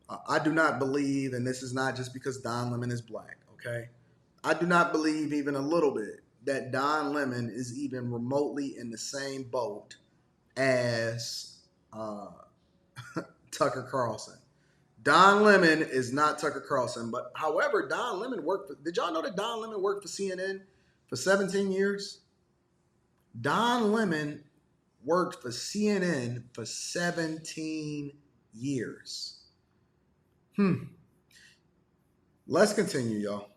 I do not believe, and this is not just because Don Lemon is black, okay? I do not believe even a little bit that Don Lemon is even remotely in the same boat as uh, Tucker Carlson. Don Lemon is not Tucker Carlson, but however, Don Lemon worked for, did y'all know that Don Lemon worked for CNN for 17 years? Don Lemon worked for CNN for 17 years. Let's continue, y'all.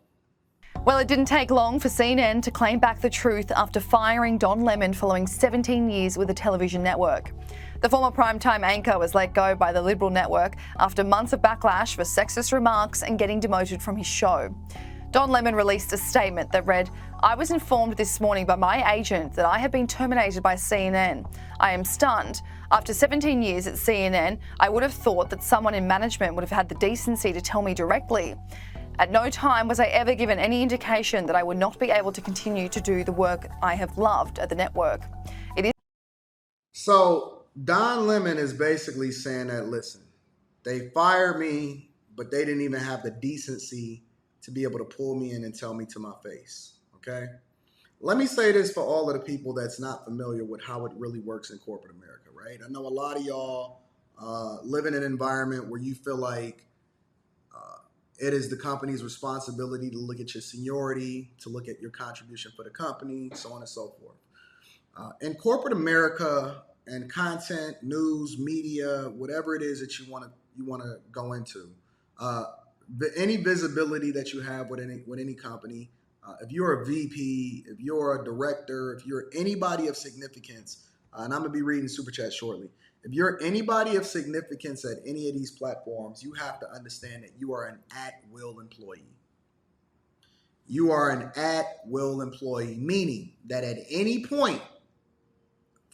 Well, it didn't take long for CNN to claim back the truth after firing Don Lemon following 17 years with the television network. The former primetime anchor was let go by the Liberal network after months of backlash for sexist remarks and getting demoted from his show. Don Lemon released a statement that read, "I was informed this morning by my agent that I have been terminated by CNN. I am stunned. After 17 years at CNN, I would have thought that someone in management would have had the decency to tell me directly. At no time was I ever given any indication that I would not be able to continue to do the work I have loved at the network." So Don Lemon is basically saying that, listen, they fired me, but they didn't even have the decency to be able to pull me in and tell me to my face, okay? Let me say this for all of the people that's not familiar with how it really works in corporate America, right? I know a lot of y'all live in an environment where you feel like it is the company's responsibility to look at your seniority, to look at your contribution for the company, so on and so forth. In corporate America and content, news, media, whatever it is that you want to go into, any visibility that you have with any company, if you're a VP, if you're a director, if you're anybody of significance, and I'm gonna be reading super chat shortly. If you're anybody of significance at any of these platforms, you have to understand that you are an at-will employee. You are an at-will employee, meaning that at any point,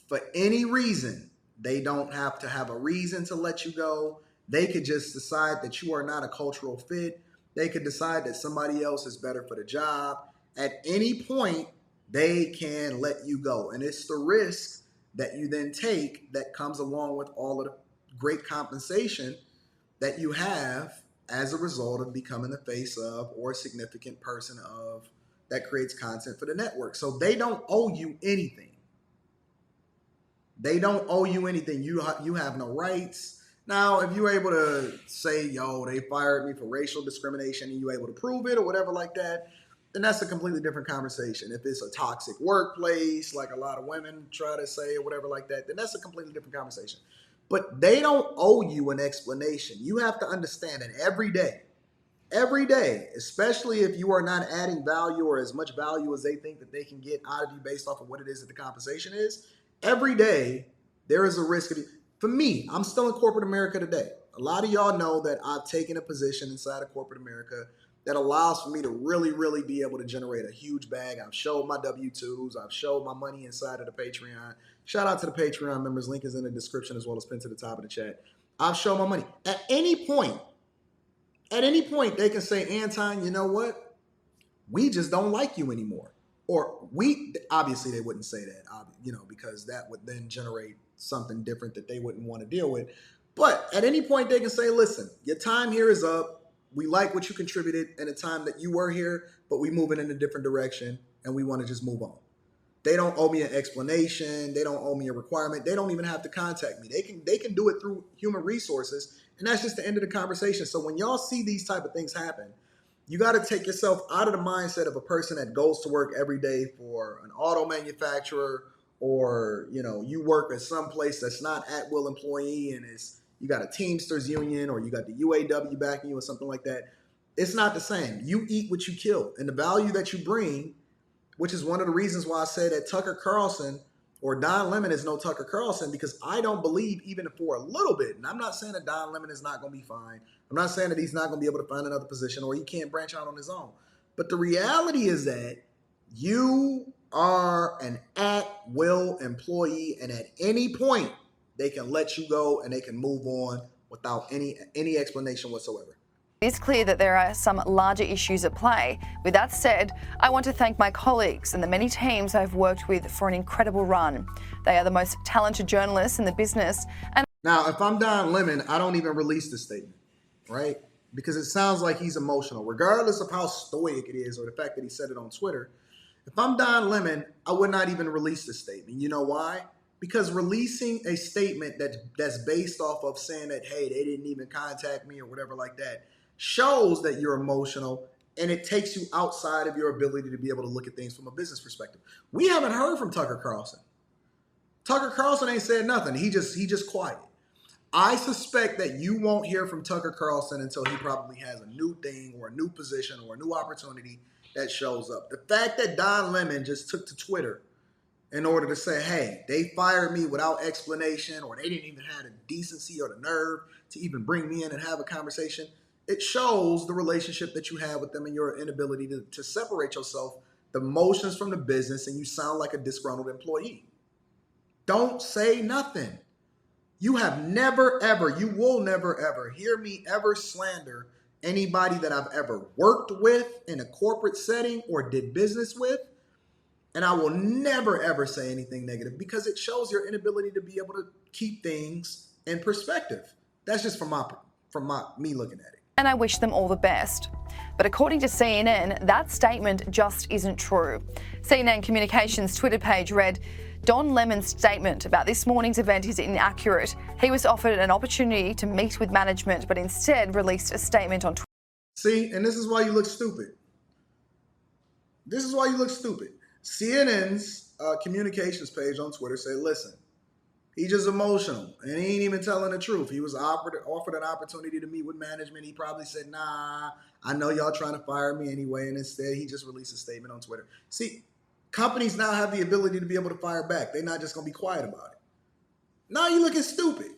for any reason, they don't have to have a reason to let you go. They could just decide that you are not a cultural fit. They could decide that somebody else is better for the job. At any point, they can let you go. And it's the risk that you then take that comes along with all of the great compensation that you have as a result of becoming the face of or a significant person of that creates content for the network. So they don't owe you anything. They don't owe you anything. You have no rights. Now, if you're able to say, yo, they fired me for racial discrimination and you're able to prove it or whatever like that, then that's a completely different conversation. If it's a toxic workplace, like a lot of women try to say or whatever like that, then that's a completely different conversation. But they don't owe you an explanation. You have to understand that every day, especially if you are not adding value or as much value as they think that they can get out of you based off of what it is that the compensation is, every day there is a risk of, for me, I'm still in corporate America today. A lot of y'all know that I've taken a position inside of corporate America that allows for me to really, really be able to generate a huge bag. I've showed my W-2s. I've showed my money inside of the Patreon. Shout out to the Patreon members. Link is in the description as well as pinned to the top of the chat. I've shown my money. At any point, they can say, Anton, you know what? We just don't like you anymore. Or obviously they wouldn't say that, because that would then generate something different that they wouldn't want to deal with. But at any point they can say, listen, your time here is up. We like what you contributed in the time that you were here, but we moving in a different direction and we want to just move on. They don't owe me an explanation. They don't owe me a requirement. They don't even have to contact me. They can do it through human resources. And that's just the end of the conversation. So when y'all see these type of things happen, you got to take yourself out of the mindset of a person that goes to work every day for an auto manufacturer, or, you work at some place that's not at-will employee and you got a Teamsters union or you got the UAW backing you or something like that. It's not the same. You eat what you kill. And the value that you bring, which is one of the reasons why I say that Tucker Carlson or Don Lemon is no Tucker Carlson, because I don't believe even for a little bit, and I'm not saying that Don Lemon is not going to be fine. I'm not saying that he's not going to be able to find another position or he can't branch out on his own. But the reality is that you are an at-will employee, and at any point, they can let you go and they can move on without any explanation whatsoever. It is clear that there are some larger issues at play. With that said, I want to thank my colleagues and the many teams I've worked with for an incredible run. They are the most talented journalists in the business. And now, if I'm Don Lemon, I don't even release the statement. right? Because it sounds like he's emotional, regardless of how stoic it is or the fact that he said it on Twitter. If I'm Don Lemon, I would not even release this statement. You know why? Because releasing a statement that's based off of saying that, hey, they didn't even contact me or whatever like that, shows that you're emotional, and it takes you outside of your ability to be able to look at things from a business perspective. We haven't heard from Tucker Carlson. Tucker Carlson ain't said nothing. He just quiet. I suspect that you won't hear from Tucker Carlson until he probably has a new thing or a new position or a new opportunity that shows up. The fact that Don Lemon just took to Twitter in order to say, hey, they fired me without explanation, or they didn't even have the decency or the nerve to even bring me in and have a conversation, it shows the relationship that you have with them and your inability to separate yourself, the motions from the business, and you sound like a disgruntled employee. Don't say nothing. You have never, ever, you will never, ever hear me ever slander anybody that I've ever worked with in a corporate setting or did business with. And I will never, ever say anything negative because it shows your inability to be able to keep things in perspective. That's just from me looking at it. And I wish them all the best. But according to CNN, that statement just isn't true. CNN Communications Twitter page read, Don Lemon's statement about this morning's event is inaccurate. He was offered an opportunity to meet with management, but instead released a statement on Twitter. See, and this is why you look stupid. This is why you look stupid. CNN's communications page on Twitter said, listen, he's just emotional and he ain't even telling the truth. He was offered an opportunity to meet with management. He probably said, nah, I know y'all trying to fire me anyway. And instead, he just released a statement on Twitter. See, companies now have the ability to be able to fire back. They're not just going to be quiet about it. Now you're looking stupid.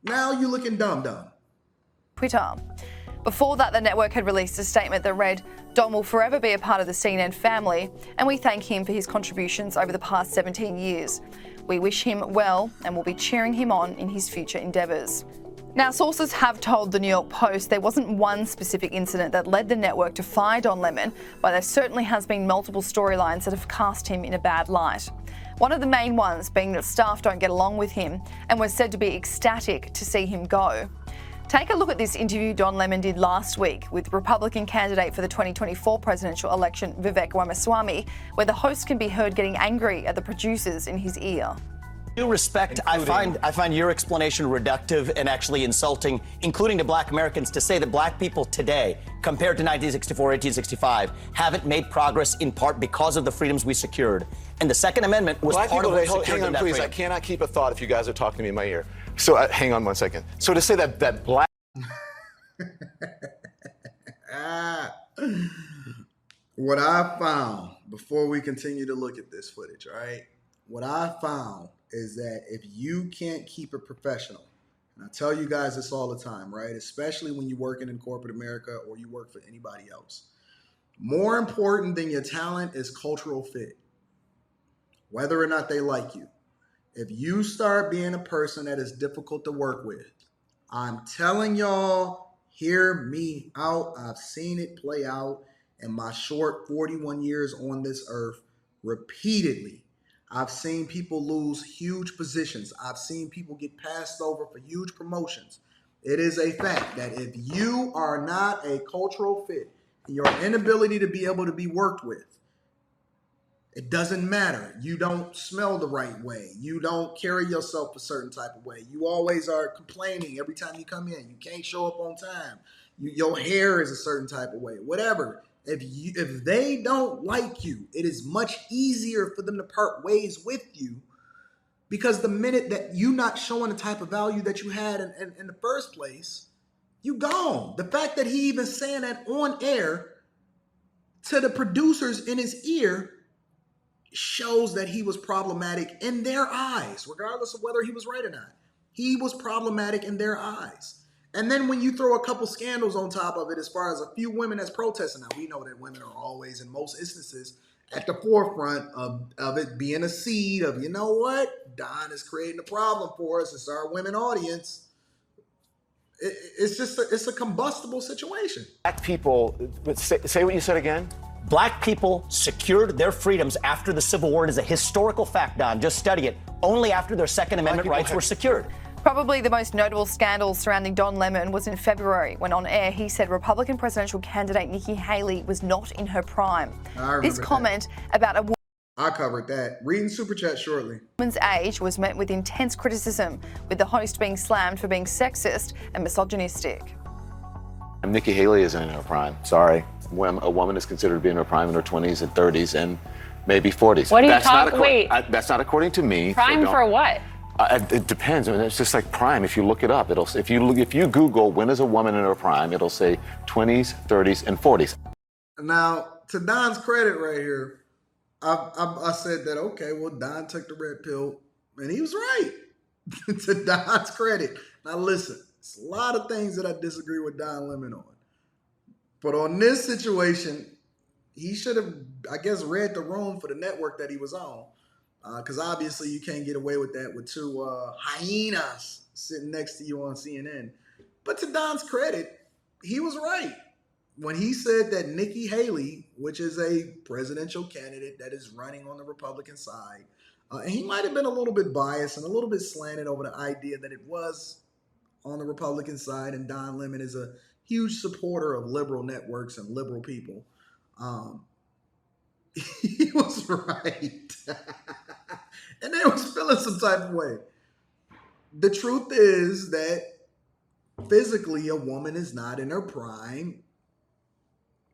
Now you're looking dumb. Twitter. Before that, the network had released a statement that read, Don will forever be a part of the CNN family, and we thank him for his contributions over the past 17 years. We wish him well and will be cheering him on in his future endeavours. Now, sources have told the New York Post there wasn't one specific incident that led the network to fire Don Lemon, but there certainly has been multiple storylines that have cast him in a bad light. One of the main ones being that staff don't get along with him and was said to be ecstatic to see him go. Take a look at this interview Don Lemon did last week with Republican candidate for the 2024 presidential election, Vivek Ramaswamy, where the host can be heard getting angry at the producers in his ear. Due respect, I find your explanation reductive and actually insulting, including to black Americans, to say that black people today, compared to 1964, 1865, haven't made progress in part because of the freedoms we secured. And the Second Amendment was black part of what people, secured hang on, that please. freedom. I cannot keep a thought if you guys are talking to me in my ear. So hang on one second. So to say that black... What I found, before we continue to look at this footage, all right? What I found is that if you can't keep it professional, and I tell you guys this all the time, right? Especially when you're working in corporate America or you work for anybody else. More important than your talent is cultural fit. Whether or not they like you. If you start being a person that is difficult to work with, I'm telling y'all, hear me out. I've seen it play out in my short 41 years on this earth repeatedly. I've seen people lose huge positions. I've seen people get passed over for huge promotions. It is a fact that if you are not a cultural fit, your inability to be able to be worked with, it doesn't matter. You don't smell the right way. You don't carry yourself a certain type of way. You always are complaining every time you come in. You can't show up on time. Your hair is a certain type of way. Whatever. If they don't like you, it is much easier for them to part ways with you, because the minute that you not showing the type of value that you had in the first place, you gone. The fact that he even saying that on air to the producers in his ear shows that he was problematic in their eyes, regardless of whether he was right or not. He was problematic in their eyes. And then when you throw a couple scandals on top of it, as far as a few women that's protesting, now we know that women are always, in most instances, at the forefront of it being a seed of, you know what, Don is creating a problem for us. It's our women audience. It's a combustible situation. Black people, say what you said again. Black people secured their freedoms after the Civil War. It is a historical fact, Don. Just study it. Only after their Second Amendment rights were secured. Probably the most notable scandal surrounding Don Lemon was in February when on air he said Republican presidential candidate Nikki Haley was not in her prime. This comment about a I covered that. Reading Super Chat shortly. woman's age was met with intense criticism, with the host being slammed for being sexist and misogynistic. Nikki Haley isn't in her prime. Sorry. When a woman is considered to be in her prime in her 20s and 30s and maybe 40s. What are you talking? Wait. That's not according to me. Prime for what? It depends. I mean, it's just like prime. If you look it up, if you Google when is a woman in her prime, it'll say 20s, 30s, and 40s. Now, to Don's credit right here, I said that, okay, well, Don took the red pill, and he was right. To Don's credit. Now, listen, it's a lot of things that I disagree with Don Lemon on. But on this situation, he should have, I guess, read the room for the network that he was on. Because obviously you can't get away with that with two hyenas sitting next to you on CNN. But to Don's credit, he was right. When he said that Nikki Haley, which is a presidential candidate that is running on the Republican side, and he might have been a little bit biased and a little bit slanted over the idea that it was on the Republican side, and Don Lemon is a huge supporter of liberal networks and liberal people. He was right. And they was feeling some type of way. The truth is that physically a woman is not in her prime,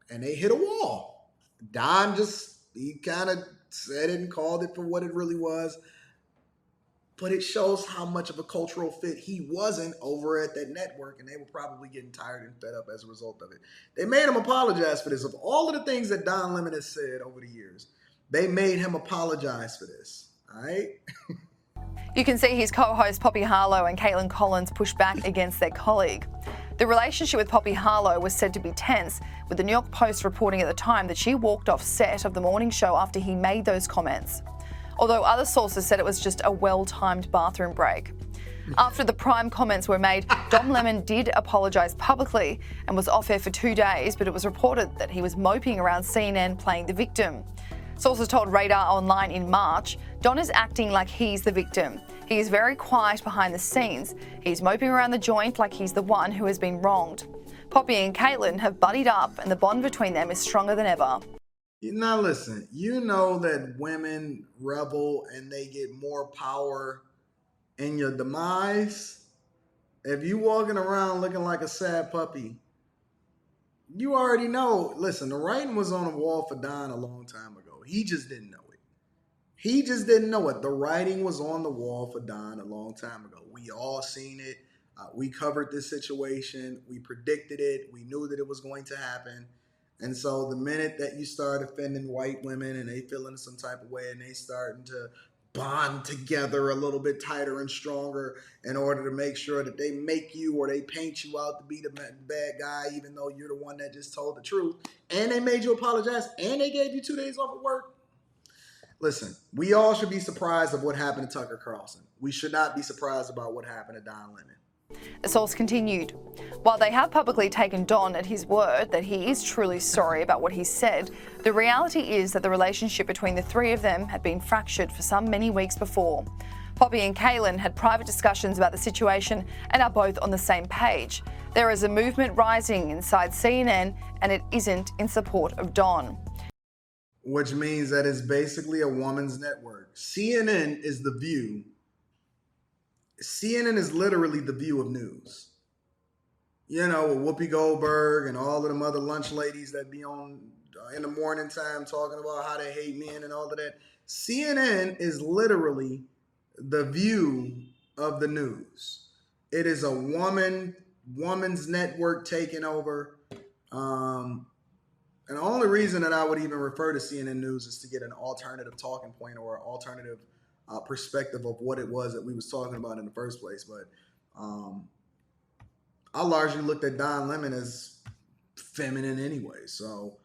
and they hit a wall. Don he kind of said it and called it for what it really was. But it shows how much of a cultural fit he wasn't over at that network, and they were probably getting tired and fed up as a result of it. They made him apologize for this. Of all of the things that Don Lemon has said over the years, they made him apologize for this. All right? You can see his co-host Poppy Harlow and Caitlin Collins push back against their colleague. The relationship with Poppy Harlow was said to be tense, with the New York Post reporting at the time that she walked off set of the morning show after he made those comments. Although other sources said it was just a well-timed bathroom break. After the prime comments were made, Don Lemon did apologise publicly and was off air for 2 days, but it was reported that he was moping around CNN playing the victim. Sources told Radar Online in March, Don is acting like he's the victim. He is very quiet behind the scenes. He's moping around the joint like he's the one who has been wronged. Poppy and Caitlin have buddied up, and the bond between them is stronger than ever. Now listen, you know that women rebel and they get more power in your demise. If you walking around looking like a sad puppy, you already know. Listen, the writing was on the wall for Don a long time ago. He just didn't know it. He just didn't know it. The writing was on the wall for Don a long time ago. We all seen it. We covered this situation. We predicted it. We knew that it was going to happen. And so the minute that you start offending white women and they feeling some type of way and they starting to bond together a little bit tighter and stronger in order to make sure that they make you or they paint you out to be the bad guy, even though you're the one that just told the truth, and they made you apologize, and they gave you 2 days off of work. Listen, we all should be surprised of what happened to Tucker Carlson. We should not be surprised about what happened to Don Lemon. The source continued. While they have publicly taken Don at his word that he is truly sorry about what he said, the reality is that the relationship between the three of them had been fractured for some many weeks before. Poppy and Caitlin had private discussions about the situation and are both on the same page. There is a movement rising inside CNN, and it isn't in support of Don. Which means that it's basically a woman's network. CNN is the view. CNN is literally the view of news. You know, Whoopi Goldberg and all of them other lunch ladies that be on in the morning time talking about how they hate men and all of that. CNN is literally the view of the news. It is a woman's network taking over. And the only reason that I would even refer to CNN News is to get an alternative talking point or an alternative perspective of what it was that we was talking about in the first place. But I largely looked at Don Lemon as feminine anyway. So